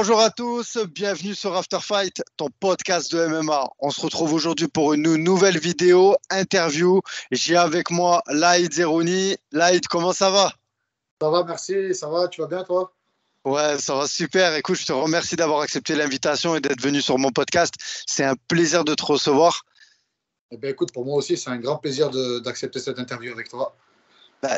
Bonjour à tous, bienvenue sur After Fight, ton podcast de MMA. On se retrouve aujourd'hui pour une nouvelle vidéo, interview. J'ai avec moi Laïd Zerouni. Laïd, comment ça va? Ça va, merci, ça va, tu vas bien toi? Ouais, ça va super. Écoute, je te remercie d'avoir accepté l'invitation et d'être venu sur mon podcast. C'est un plaisir de te recevoir. Eh bien, écoute, pour moi aussi, c'est un grand plaisir d'accepter cette interview avec toi.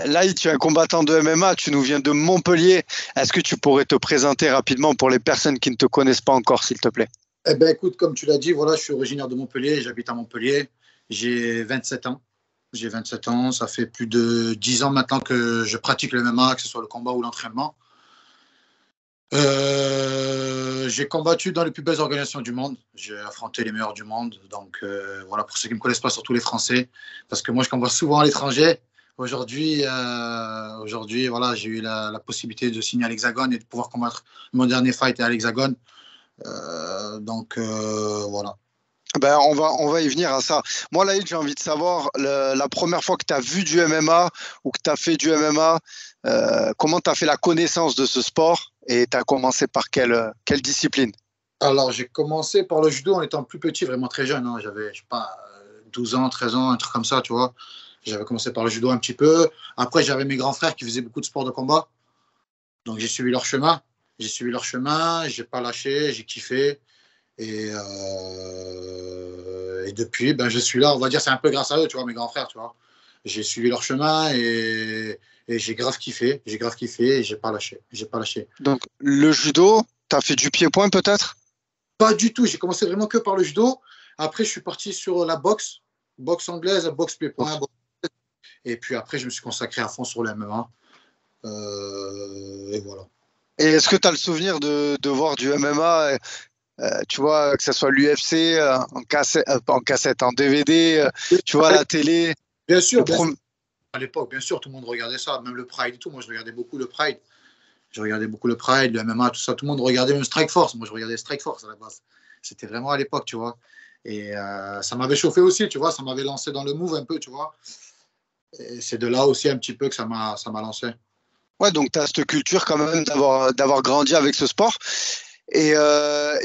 Laïd, tu es un combattant de MMA, tu nous viens de Montpellier. Est-ce que tu pourrais te présenter rapidement pour les personnes qui ne te connaissent pas encore, s'il te plaît? Eh bien, écoute, comme tu l'as dit, voilà, je suis originaire de Montpellier, j'habite à Montpellier, j'ai 27 ans. J'ai 27 ans, ça fait plus de 10 ans maintenant que je pratique le MMA, que ce soit le combat ou l'entraînement. J'ai combattu dans les plus belles organisations du monde. J'ai affronté les meilleurs du monde. Donc voilà, pour ceux qui ne me connaissent pas, surtout les Français, parce que moi je combat souvent à l'étranger. Aujourd'hui, voilà, j'ai eu la possibilité de signer à l'Hexagone et de pouvoir combattre. Mon dernier fight est à l'Hexagone. Voilà. Ben, on va y venir à ça. Moi, Laïd, j'ai envie de savoir la première fois que tu as vu du MMA ou que tu as fait du MMA, comment tu as fait la connaissance de ce sport et tu as commencé par quelle discipline? Alors, j'ai commencé par le judo en étant plus petit, vraiment très jeune, hein. J'avais, je sais pas, 12 ans, 13 ans, un truc comme ça, tu vois. J'avais commencé par le judo un petit peu. Après, j'avais mes grands frères qui faisaient beaucoup de sports de combat. Donc, j'ai suivi leur chemin. J'ai pas lâché, j'ai kiffé. Et depuis, ben, je suis là. On va dire, c'est un peu grâce à eux, tu vois, mes grands frères, tu vois. J'ai suivi leur chemin et j'ai grave kiffé. J'ai grave kiffé et j'ai pas lâché. J'ai pas lâché. Donc, le judo, tu as fait du pied-point peut-être? Pas du tout. J'ai commencé vraiment que par le judo. Après, je suis parti sur la boxe, boxe anglaise, boxe pied-point. Et puis après, je me suis consacré à fond sur le MMA. Et voilà. Et est-ce que tu as le souvenir de voir du MMA, tu vois, que ce soit l'UFC, en cassette, en DVD, tu vois, à la télé? Bien le sûr, bien sûr. prom- À l'époque, bien sûr, tout le monde regardait ça. Même le Pride et tout. Moi, je regardais beaucoup le Pride. Je regardais beaucoup le Pride, le MMA, tout ça. Tout le monde regardait même Strike Force. Moi, je regardais Strike Force à la base. C'était vraiment à l'époque, tu vois. Et ça m'avait chauffé aussi, tu vois. Ça m'avait lancé dans le move un peu, tu vois. Et c'est de là aussi un petit peu que ça m'a lancé. Ouais, donc tu as cette culture quand même d'avoir grandi avec ce sport. Et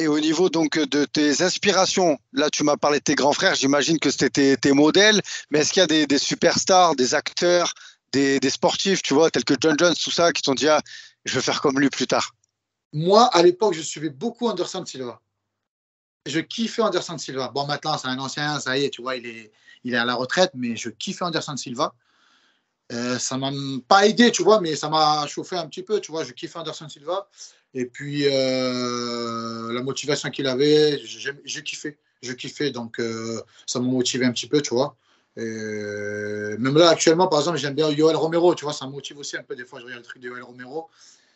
au niveau donc de tes inspirations, là tu m'as parlé de tes grands frères, j'imagine que c'était tes modèles, mais est-ce qu'il y a des superstars, des acteurs, des sportifs, tu vois, tels que John Jones, tout ça, qui t'ont dit, ah, je veux faire comme lui plus tard? Moi, à l'époque, je suivais beaucoup Anderson Silva. Je kiffais Anderson Silva. Bon, maintenant, c'est un ancien, ça y est, tu vois, il est à la retraite, mais je kiffais Anderson Silva. Ça m'a pas aidé, tu vois, mais ça m'a chauffé un petit peu, tu vois. Je kiffais Anderson Silva. Et puis, la motivation qu'il avait, je kiffais. Je kiffais, donc ça m'a motivé un petit peu, tu vois. Et même là, actuellement, par exemple, j'aime bien Yoel Romero, tu vois, ça me motive aussi un peu. Des fois, je regarde le truc de Yoel Romero,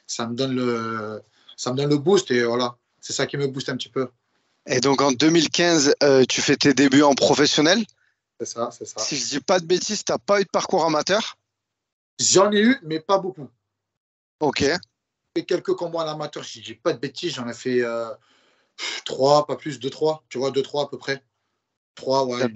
ça me donne ça me donne le boost, et voilà. C'est ça qui me booste un petit peu. Et donc en 2015, tu fais tes débuts en professionnel. C'est ça, c'est ça. Si je dis pas de bêtises, t'as pas eu de parcours amateur? J'en ai eu, mais pas beaucoup. Ok. J'ai fait quelques combats en amateur, si je dis pas de bêtises, j'en ai fait 3, pas plus, 2-3, tu vois, 2-3 à peu près. 3, ouais.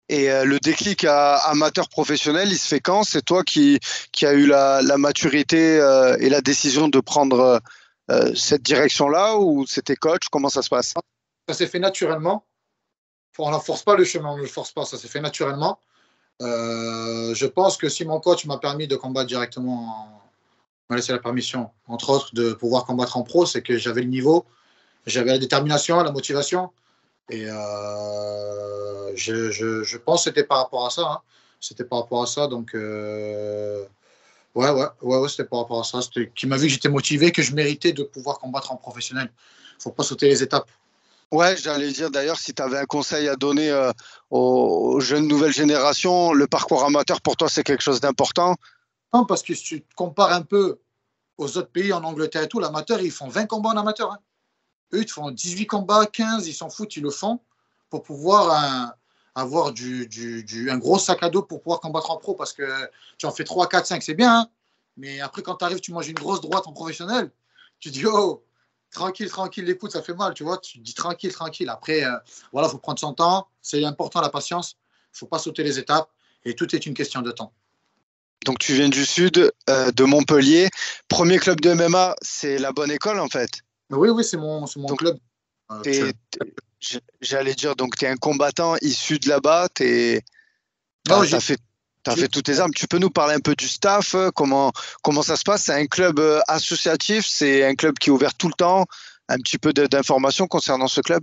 Et le déclic amateur professionnel, il se fait quand? C'est toi qui a eu la maturité et la décision de prendre cette direction-là ou c'était coach? Comment ça se passe? Ça s'est fait naturellement. On ne force pas le chemin, on ne le force pas, ça s'est fait naturellement. Je pense que si mon coach m'a permis de combattre directement, m'a laissé la permission, entre autres, de pouvoir combattre en pro, c'est que j'avais le niveau, j'avais la détermination, la motivation. Et je pense que c'était par rapport à ça, hein. C'était par rapport à ça. Donc, ouais, c'était par rapport à ça. C'était qui m'a vu que j'étais motivé, que je méritais de pouvoir combattre en professionnel. Il ne faut pas sauter les étapes. Ouais, j'allais dire d'ailleurs, si tu avais un conseil à donner aux jeunes nouvelles générations, le parcours amateur pour toi, c'est quelque chose d'important. Non, parce que si tu te compares un peu aux autres pays, en Angleterre et tout, l'amateur, ils font 20 combats en amateur, hein. Eux, ils te font 18 combats, 15, ils s'en foutent, ils le font pour pouvoir avoir un gros sac à dos pour pouvoir combattre en pro, parce que tu en fais 3, 4, 5, c'est bien, hein. Mais après, quand tu arrives, tu manges une grosse droite en professionnel, tu dis, oh, tranquille, tranquille, l'écoute, ça fait mal, tu vois, tu dis tranquille, tranquille. Après, voilà, il faut prendre son temps, c'est important la patience, il ne faut pas sauter les étapes, et tout est une question de temps. Donc tu viens du sud, de Montpellier. Premier club de MMA, c'est la bonne école en fait. Oui, oui, c'est mon Donc club t'es, actuel. j'allais dire, donc tu es un combattant issu de là-bas, Non, t'as fait, t'as j'ai- fait toutes tes armes. Tu peux nous parler un peu du staff, comment ça se passe? C'est un club associatif, c'est un club qui est ouvert tout le temps. Un petit peu d'informations concernant ce club?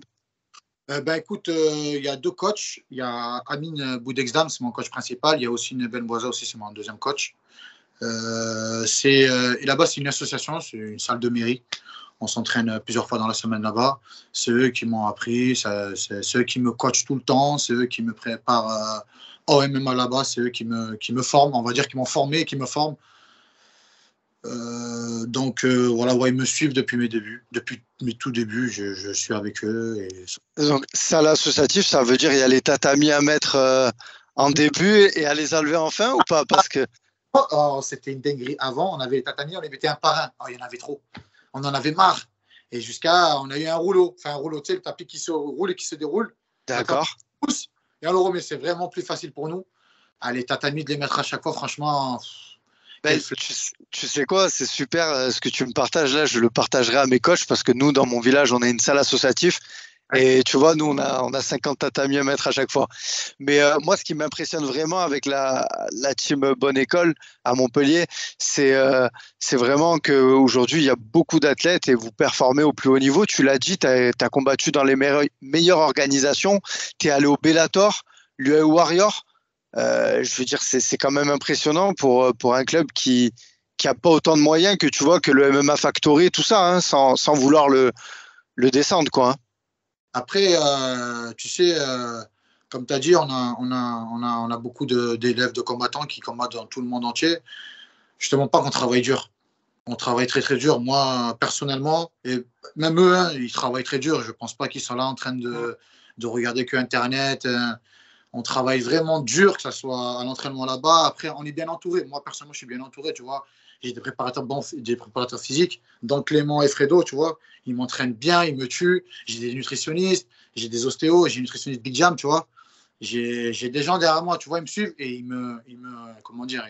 ben, écoute, il y a deux coachs. Il y a Amine Boudexdam, c'est mon coach principal. Il y a aussi Ben Boisa, aussi, c'est mon deuxième coach. Et là-bas, c'est une association, c'est une salle de mairie. On s'entraîne plusieurs fois dans la semaine là-bas. C'est eux qui m'ont appris, c'est eux qui me coachent tout le temps, c'est eux qui me préparent au MMA là-bas, c'est eux qui me forment, on va dire, qui m'ont formé et qui me forment. Donc voilà, ouais, ils me suivent depuis mes débuts. Depuis mes tout débuts, je suis avec eux. Donc, salle associative, ça veut dire il y a les tatamis à mettre en début et à les enlever en fin ou pas? Parce que Oh, c'était une dinguerie. Avant, on avait les tatamis, on les mettait un par un. Oh, il y en avait trop. On en avait marre. Et on a eu un rouleau. Enfin, un rouleau, tu sais, le tapis qui se roule et qui se déroule. Maintenant, d'accord. on pousse et on le remet. C'est vraiment plus facile pour nous. Ah, les tatamis, de les mettre à chaque fois, franchement, quelle Ben, flemme. tu sais quoi, c'est super ce que tu me partages là, je le partagerai à mes coachs parce que nous, dans mon village, on a une salle associative et tu vois, nous, on a 50 tatamis à mettre à chaque fois. Mais moi, ce qui m'impressionne vraiment avec la team Bonne École à Montpellier, c'est vraiment qu'aujourd'hui, il y a beaucoup d'athlètes et vous performez au plus haut niveau. Tu l'as dit, tu as combattu dans les meilleures organisations, tu es allé au Bellator, l'UE Warrior. Je veux dire, c'est quand même impressionnant pour un club qui a pas autant de moyens que tu vois que le MMA Factory, tout ça, hein, sans vouloir le descendre, quoi. Hein. Après, tu sais, comme tu as dit, on a beaucoup d'élèves de combattants qui combattent dans tout le monde entier. Je ne te mens pas qu'on travaille dur. On travaille très très dur. Moi, personnellement, et même eux, hein, ils travaillent très dur. Je ne pense pas qu'ils sont là en train de regarder que Internet. On travaille vraiment dur, que ce soit à l'entraînement là-bas. Après, on est bien entouré. Moi, personnellement, je suis bien entouré, tu vois. J'ai des préparateurs physiques, dont Clément et Fredo, tu vois. Ils m'entraînent bien, ils me tuent. J'ai des nutritionnistes, j'ai des ostéos, j'ai une nutritionniste Big Jam, tu vois. J'ai des gens derrière moi, tu vois, ils me suivent et comment dire,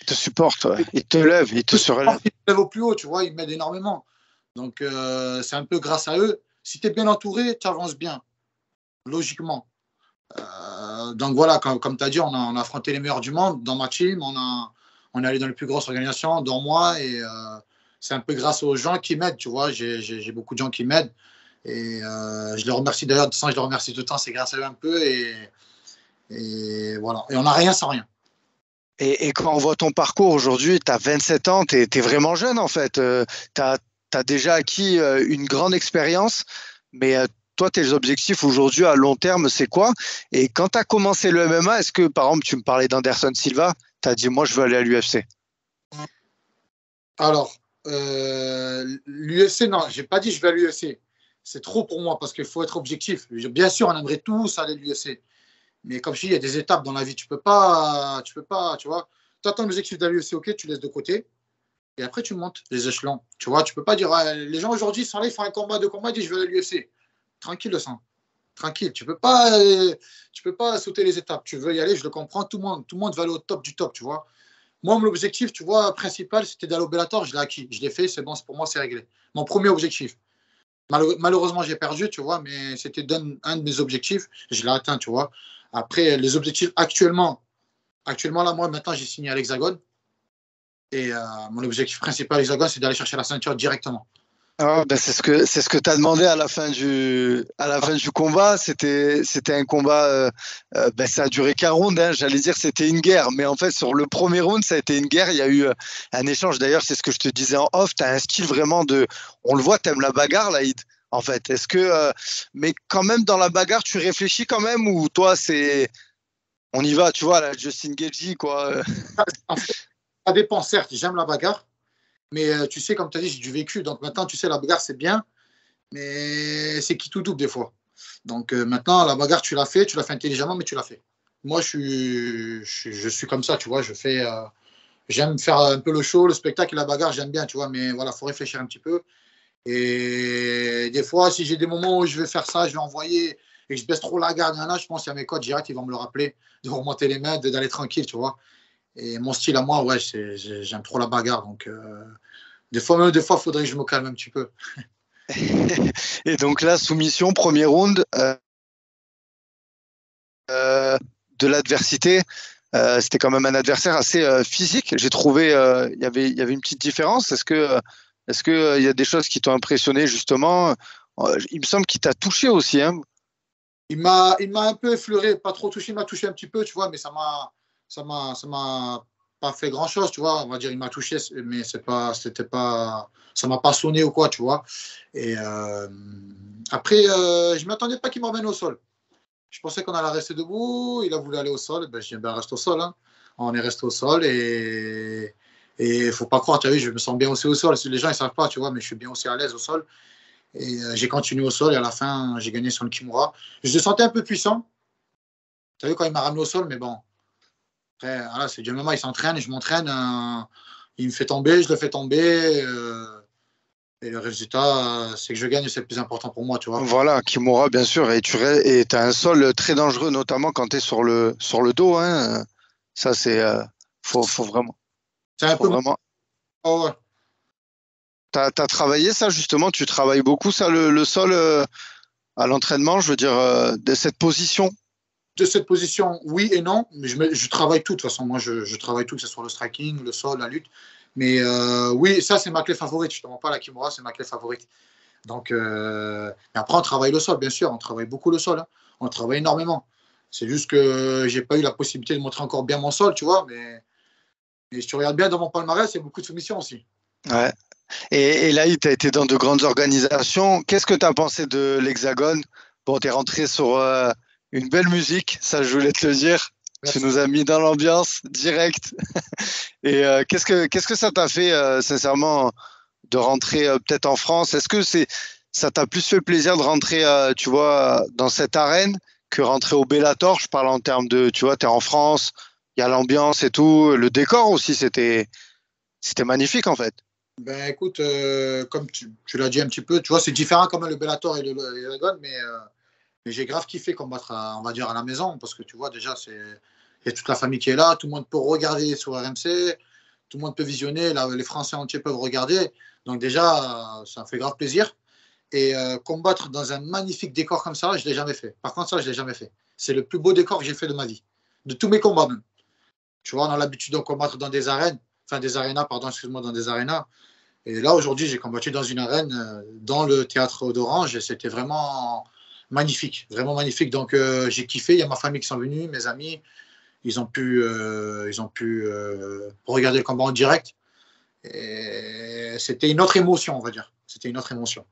Ils te supportent, ouais. Ils te lèvent, ils te surélèvent. ils me lèvent au plus haut, tu vois, ils m'aident énormément. Donc, c'est un peu grâce à eux. Si tu es bien entouré, tu avances bien, logiquement. Donc voilà, comme tu as dit, on a affronté les meilleurs du monde dans ma team. On est allé dans les plus grosses organisations, dont moi. Et c'est un peu grâce aux gens qui m'aident, tu vois. J'ai beaucoup de gens qui m'aident. Et je les remercie d'ailleurs, sans je les remercie tout le temps, c'est grâce à eux un peu. Et voilà. Et on n'a rien sans rien. Et quand on voit ton parcours aujourd'hui, tu as 27 ans, tu es vraiment jeune en fait. Tu as déjà acquis une grande expérience, mais toi, tes objectifs aujourd'hui à long terme, c'est quoi? Et quand tu as commencé le MMA, est-ce que, par exemple, tu me parlais d'Anderson Silva, tu as dit, moi, je veux aller à l'UFC? Alors, l'UFC, non, j'ai pas dit je vais à l'UFC. C'est trop pour moi parce qu'il faut être objectif. Bien sûr, on aimerait tous aller à l'UFC. Mais comme je dis, il y a des étapes dans la vie. Tu peux pas, tu vois. Tu as ton objectif d'aller au ok, tu laisses de côté. Et après, tu montes les échelons. Tu vois, tu peux pas dire, ah, les gens aujourd'hui sont là, ils font un combat, deux combats, ils disent, je veux aller à l'UFC. Tranquille, le sang. Tranquille. Tu peux pas sauter les étapes. Tu veux y aller, je le comprends. Tout le monde va aller au top du top, tu vois. Moi, mon objectif, tu vois, principal, c'était d'aller au Bellator. Je l'ai acquis. Je l'ai fait, c'est bon, pour moi, c'est réglé. Mon premier objectif. Malheureusement, j'ai perdu, tu vois, mais c'était un de mes objectifs. Je l'ai atteint, tu vois. Après, les objectifs actuellement là, moi, maintenant, j'ai signé à l'Hexagone. Et mon objectif principal à l'Hexagone, c'est d'aller chercher la ceinture directement. Ah, ben c'est ce que tu as demandé à la fin du combat. C'était un combat. Ben ça a duré qu'un round. Hein. J'allais dire c'était une guerre, mais en fait sur le premier round ça a été une guerre. Il y a eu un échange. D'ailleurs, c'est ce que je te disais en off. Tu as un style vraiment de. On le voit, t'aimes la bagarre, Laïd. En fait, est-ce que mais quand même dans la bagarre, tu réfléchis quand même ou toi c'est on y va, tu vois, la Justin Gaethje quoi. En fait, ça dépend, certes, j'aime la bagarre, mais tu sais, comme tu as dit, j'ai du vécu. Donc maintenant, tu sais, la bagarre, c'est bien, mais c'est qui tout double des fois. Donc maintenant, la bagarre, tu l'as fait intelligemment, mais tu l'as fait. Moi, je suis comme ça, tu vois, j'aime faire un peu le show, le spectacle et la bagarre, j'aime bien, tu vois, mais voilà, il faut réfléchir un petit peu. Et des fois, si j'ai des moments où je vais faire ça, je vais envoyer et que je baisse trop la garde, je pense qu'il y a mes coachs direct, ils vont me le rappeler, de remonter les mains, d'aller tranquille, tu vois. Et mon style à moi, ouais, j'aime trop la bagarre. Donc, des fois, il faudrait que je me calme un petit peu. Et donc là, soumission, premier round de l'adversité. C'était quand même un adversaire assez physique. J'ai trouvé il y avait une petite différence. Est-ce que il y a des choses qui t'ont impressionné justement? Il me semble qu'il t'a touché aussi, hein. Il m'a un peu effleuré, pas trop touché, il m'a touché un petit peu, tu vois, mais ça m'a pas fait grand chose, tu vois. On va dire, il m'a touché, mais c'était pas, ça m'a pas sonné ou quoi, tu vois. Et après, je m'attendais pas qu'il me ramène au sol. Je pensais qu'on allait rester debout. Il a voulu aller au sol. Ben, je dis, ben, reste au sol, hein. On est resté au sol et faut pas croire, tu as vu, je me sens bien aussi au sol. Les gens, ils savent pas, tu vois, mais je suis bien aussi à l'aise au sol. Et j'ai continué au sol et à la fin, j'ai gagné sur le Kimura. Je le sentais un peu puissant. Tu as vu quand il m'a ramené au sol, mais bon. Après, voilà, c'est du MMA, il s'entraîne, je m'entraîne. Il me fait tomber, je le fais tomber. Et le résultat, c'est que je gagne, c'est le plus important pour moi, tu vois. Voilà, Kimura, bien sûr. Et tu as un sol très dangereux, notamment quand tu es sur le dos, hein. Ça, faut vraiment. C'est un Faut peu. vraiment. Oh, ouais. T'as travaillé ça, justement? Tu travailles beaucoup, ça, le sol à l'entraînement, je veux dire, de cette position? De cette position, oui et non. Mais je travaille tout, de toute façon. Moi, je travaille tout, que ce soit le striking, le sol, la lutte. Mais oui, ça, c'est ma clé favorite. Je ne te mens pas, la Kimura, c'est ma clé favorite. Donc, mais après, on travaille le sol, bien sûr. On travaille beaucoup le sol, hein. On travaille énormément. C'est juste que j'ai pas eu la possibilité de montrer encore bien mon sol, tu vois. Mais si tu regardes bien dans mon palmarès, il y a beaucoup de soumissions aussi. Ouais. Et là, tu as été dans de grandes organisations. Qu'est-ce que tu as pensé de l'Hexagone? Bon, tu es rentré sur une belle musique, ça, je voulais te le dire. Tu Merci. nous as mis dans l'ambiance direct. Et qu'est-ce que ça t'a fait, sincèrement, de rentrer peut-être en France? Est-ce que ça t'a plus fait plaisir de rentrer, tu vois, dans cette arène que rentrer au Bellator? Je parle en termes de, tu vois, tu es en France, il y a l'ambiance et tout. Le décor aussi, c'était magnifique, en fait. Ben écoute, comme tu l'as dit un petit peu, tu vois, c'est différent quand même le Bellator et le Dragon, mais j'ai grave kiffé combattre, on va dire, à la maison, parce que tu vois, déjà, il y a toute la famille qui est là, tout le monde peut regarder sur RMC, tout le monde peut visionner, là, les Français entiers peuvent regarder. Donc déjà, ça me fait grave plaisir. Et combattre dans un magnifique décor comme ça, je ne l'ai jamais fait. Par contre, ça, je ne l'ai jamais fait. C'est le plus beau décor que j'ai fait de ma vie. De tous mes combats même. Tu vois, on a l'habitude de combattre dans des arènes, enfin des arénas, pardon, excuse-moi, dans des arénas. Et là, aujourd'hui, j'ai combattu dans une arène, dans le théâtre d'Orange, et c'était vraiment magnifique, vraiment magnifique. Donc, j'ai kiffé. Il y a ma famille qui sont venus, mes amis. Ils ont pu regarder le combat en direct. Et c'était une autre émotion, on va dire. C'était une autre émotion.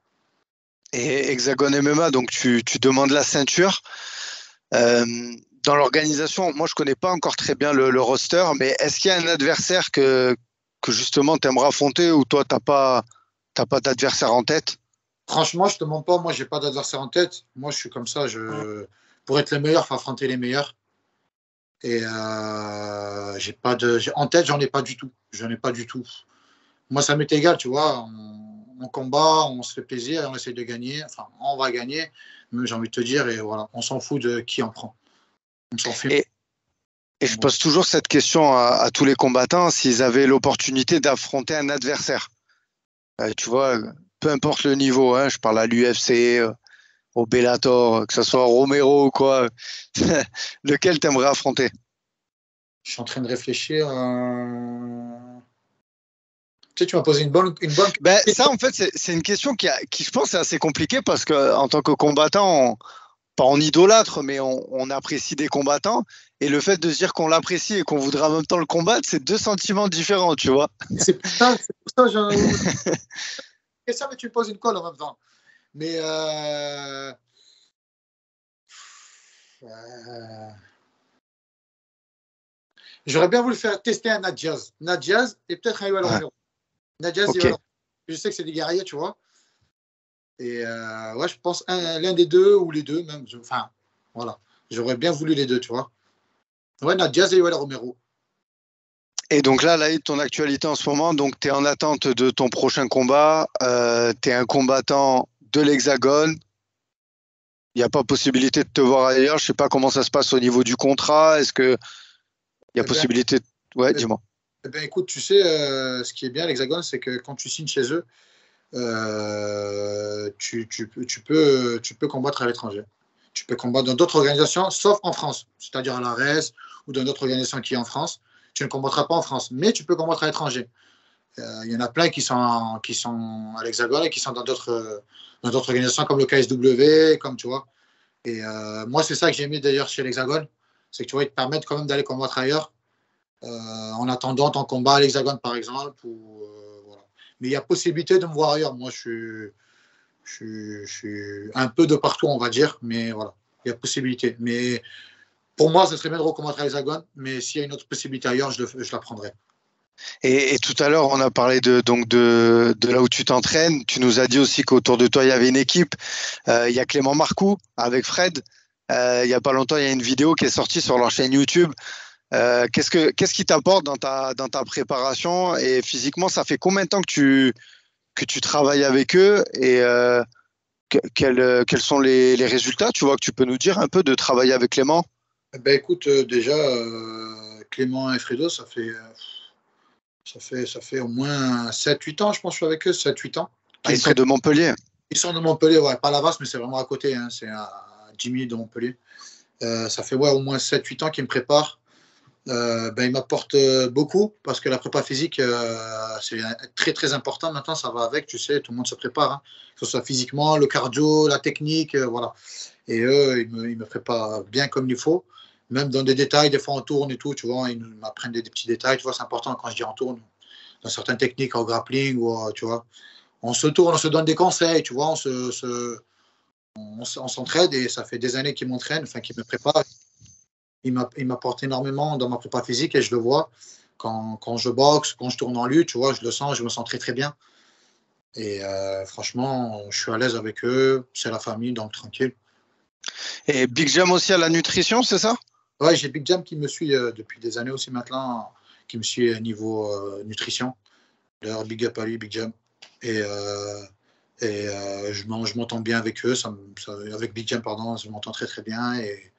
Et Hexagone MMA, donc tu demandes la ceinture. Euh, Dans l'organisation, moi je connais pas encore très bien le roster, mais est-ce qu'il y a un adversaire que justement tu aimerais affronter ou toi t'as pas d'adversaire en tête? Franchement, je te mens pas. Moi, j'ai pas d'adversaire en tête. Moi, je suis comme ça. Pour être le meilleur, il faut affronter les meilleurs. Et j'ai pas de, en tête, j'en ai pas du tout. J'en ai pas du tout. Moi, ça m'est égal, tu vois. On combat, on se fait plaisir, on essaie de gagner. Enfin, on va gagner, mais j'ai envie de te dire, et voilà, on s'en fout de qui en prend. On s'en fait. Et, et je pose toujours cette question à tous les combattants, s'ils avaient l'opportunité d'affronter un adversaire. Tu vois, peu importe le niveau, hein, je parle à l'UFC, au Bellator, que ce soit Romero ou quoi, lequel t'aimerais affronter? Je suis en train de réfléchir. Tu sais, tu m'as posé une bonne Ben, ça, question. en fait, c'est une question qui, je pense, est assez compliquée parce que en tant que combattant, pas on idolâtre, mais on apprécie des combattants. Et le fait de se dire qu'on l'apprécie et qu'on voudrait en même temps le combattre, c'est deux sentiments différents, tu vois. C'est pour ça, question, mais tu me poses une colle en même temps. Mais euh, j'aurais bien voulu faire tester un Nadjaz. Nadjaz et peut-être un Yoel Ouais. Romero. Nadjaz et Ok. Yoel Romero. Je sais que c'est des guerriers, tu vois. Et ouais, je pense l'un des deux ou les deux, même. Enfin, voilà. J'aurais bien voulu les deux, tu vois. Ouais, Nadjaz et Yoel Romero. Et donc là, ton actualité en ce moment, donc tu es en attente de ton prochain combat. Tu es un combattant de l'Hexagone. Il n'y a pas possibilité de te voir ailleurs. Je sais pas comment ça se passe au niveau du contrat. Est-ce qu'il y a Eh bien, possibilité. Ouais, dis-moi. Eh ben, écoute, tu sais, ce qui est bien à l'Hexagone, c'est que quand tu signes chez eux, tu peux combattre à l'étranger. Tu peux combattre dans d'autres organisations, sauf en France, c'est-à-dire à l'ARES ou dans d'autres organisations qui sont en France. Tu ne combattras pas en France, mais tu peux combattre à l'étranger. Il y en a plein qui sont à l'Hexagone et qui sont dans d'autres organisations comme le KSW, comme tu vois. Et moi, c'est ça que j'ai aimé d'ailleurs chez l'Hexagone, c'est que tu vois, ils te permettent quand même d'aller combattre ailleurs en attendant ton combat à l'Hexagone, par exemple. Voilà. Mais il y a possibilité de me voir ailleurs. Moi, je suis un peu de partout, on va dire, mais voilà, il y a possibilité. Mais pour moi, ce serait bien de recombattre à l'Hexagone, mais s'il y a une autre possibilité ailleurs, je la prendrai. Et tout à l'heure, on a parlé de là où tu t'entraînes. Tu nous as dit aussi qu'autour de toi, il y avait une équipe. Il y a Clément Marcoux avec Fred. Il y a pas longtemps, il y a une vidéo qui est sortie sur leur chaîne YouTube. Qu'est-ce qui t'apporte dans ta préparation et physiquement, ça fait combien de temps que tu travailles avec eux et quels sont les résultats? Tu vois que tu peux nous dire un peu de travailler avec Clément? Ben écoute, déjà, Clément et Fredo, ça fait au moins 7 8 ans, je pense, que je suis avec eux, 7 8 ans. Ah, ils sont de Montpellier. Ils sont de Montpellier, ouais, pas Lavas, mais c'est vraiment à côté, hein, c'est à 10 minutes de Montpellier. Ça fait ouais, au moins 7 8 ans qu'ils me préparent. Ben, ils m'apportent beaucoup parce que la prépa physique, c'est très très important. Maintenant, ça va avec, tu sais, tout le monde se prépare, hein, que ce soit physiquement, le cardio, la technique, voilà. Et eux, ils me préparent bien comme il faut, même dans des détails. Des fois, on tourne et tout, tu vois, ils m'apprennent des petits détails, tu vois, c'est important quand je dis on tourne, dans certaines techniques, au grappling, ou, tu vois, on se tourne, on se donne des conseils, tu vois, on s'entraide et ça fait des années qu'ils m'entraînent, enfin, qu'ils me préparent. Il m'apporte énormément dans ma prépa physique et je le vois quand je boxe, quand je tourne en lutte, tu vois, je le sens, je me sens très très bien. Et franchement, je suis à l'aise avec eux, c'est la famille, donc tranquille. Et Big Jam aussi à la nutrition, c'est ça? Ouais, j'ai Big Jam qui me suit depuis des années aussi maintenant, qui me suit niveau nutrition. D'ailleurs, big up à lui, Big Jam. Et, je m'entends bien avec eux, avec Big Jam, pardon, je m'entends très très bien. Et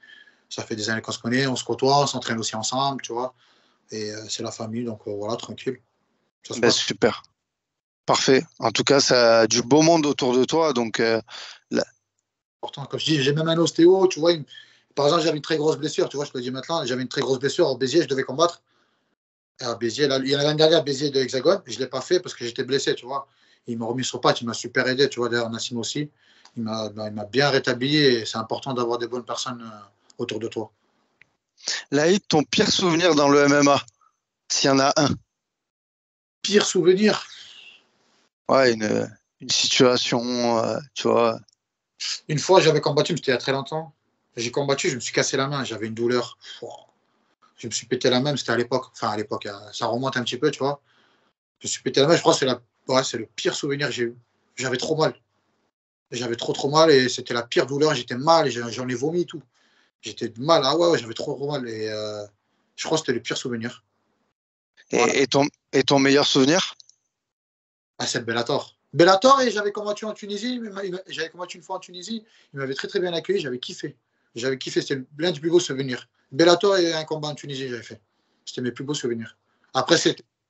ça fait des années qu'on se connaît, on se côtoie, on s'entraîne aussi ensemble, tu vois. Et c'est la famille, donc voilà, tranquille. Ça se Ben, passe. super, parfait. En tout cas, ça a du beau monde autour de toi, donc là- Important. Comme je dis, j'ai même un ostéo, tu vois. Par exemple, j'avais une très grosse blessure, tu vois, je te le dis maintenant, j'avais une très grosse blessure au Béziers, je devais combattre. Et à Béziers, là, il y en avait une dernière à Béziers de Hexagone, et je ne l'ai pas fait parce que j'étais blessé, tu vois. Il m'a remis sur pattes, il m'a super aidé, tu vois. D'ailleurs, Nassim aussi, il m'a bien rétabli et c'est important d'avoir des bonnes personnes autour de toi. Laïd, ton pire souvenir dans le MMA, s'il y en a un. Pire souvenir, Ouais, une situation, tu vois. une fois, j'avais combattu, mais c'était il y a très longtemps. J'ai combattu, je me suis cassé la main, j'avais une douleur. Je me suis pété la main, c'était à l'époque. Enfin, à l'époque, ça remonte un petit peu, tu vois. Je me suis pété la main, je crois que ouais, c'est le pire souvenir que j'ai eu. J'avais trop mal. J'avais trop mal et c'était la pire douleur. J'étais mal, j'en ai vomi et tout. J'étais mal, ah ouais, ouais, j'avais trop mal. Et je crois que c'était le pire souvenir. Voilà. Et, et ton, et ton meilleur souvenir? Ah, c'est le Bellator. Bellator, et j'avais combattu en Tunisie. J'avais combattu une fois en Tunisie. Il m'avait très très bien accueilli. J'avais kiffé. J'avais kiffé. C'était l'un des plus beaux souvenirs. Bellator et un combat en Tunisie, j'avais fait. C'était mes plus beaux souvenirs. Après,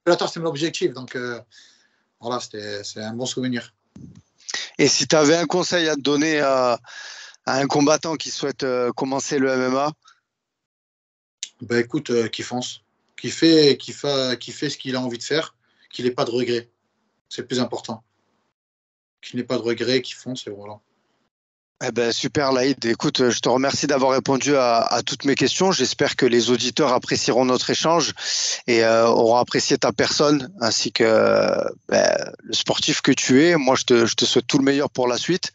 Bellator, c'est mon objectif. Donc, voilà, c'est un bon souvenir. Et si tu avais un conseil à te donner à un combattant qui souhaite commencer le MMA? Ben écoute, qui fonce. Qui fait ce qu'il a envie de faire. Qu'il n'ait pas de regrets. C'est le plus important. Qu'il n'ait pas de regrets, qui fonce, et voilà. Eh ben, super, Laïd. Écoute, je te remercie d'avoir répondu à toutes mes questions. J'espère que les auditeurs apprécieront notre échange et auront apprécié ta personne ainsi que le sportif que tu es. Moi, je te souhaite tout le meilleur pour la suite.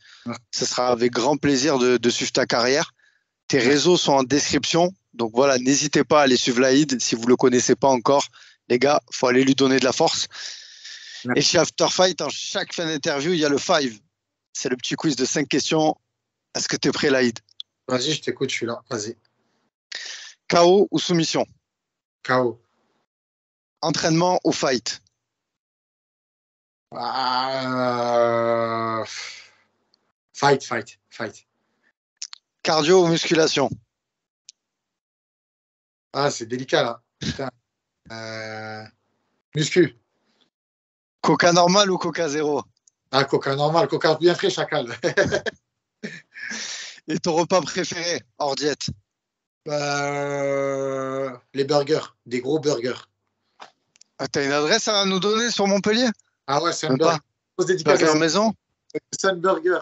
Ce sera avec grand plaisir de suivre ta carrière. Tes réseaux sont en description. Donc voilà, n'hésitez pas à aller suivre Laïd si vous ne le connaissez pas encore. Les gars, il faut aller lui donner de la force. Et chez After Fight, en chaque fin d'interview, il y a le five. C'est le petit quiz de 5 questions. Est-ce que tu es prêt, Laïd? Vas-y, je t'écoute, je suis là. Vas-y. KO ou soumission? KO. Entraînement ou fight? Ah, fight. Cardio ou musculation? Ah, c'est délicat là. Putain. Muscu. Coca normal ou Coca zéro? Ah, Coca normal, Coca bien frais, chacal. Et ton repas préféré hors diète? Les burgers, des gros burgers. Ah, t'as une adresse à nous donner sur Montpellier? Ah ouais, c'est un Même pas? burger. Grosse dédicace Burger à maison? Sun Burger.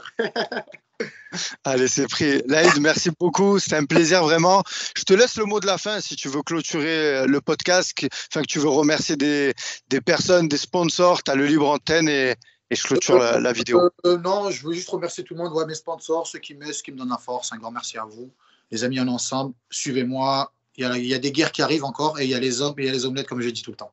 Allez, c'est pris. Laïd, merci beaucoup. C'était un plaisir vraiment. Je te laisse le mot de la fin si tu veux clôturer le podcast, que tu veux remercier des personnes, des sponsors. Tu as le libre antenne et je clôture la vidéo. Non, je veux juste remercier tout le monde, ouais, mes sponsors, ceux qui m'aident, ceux qui me donnent la force. Un grand merci à vous. Les amis, en ensemble, suivez-moi. Il y a des guerres qui arrivent encore et il y a les hommes et il y a les omelettes, comme j'ai dit tout le temps.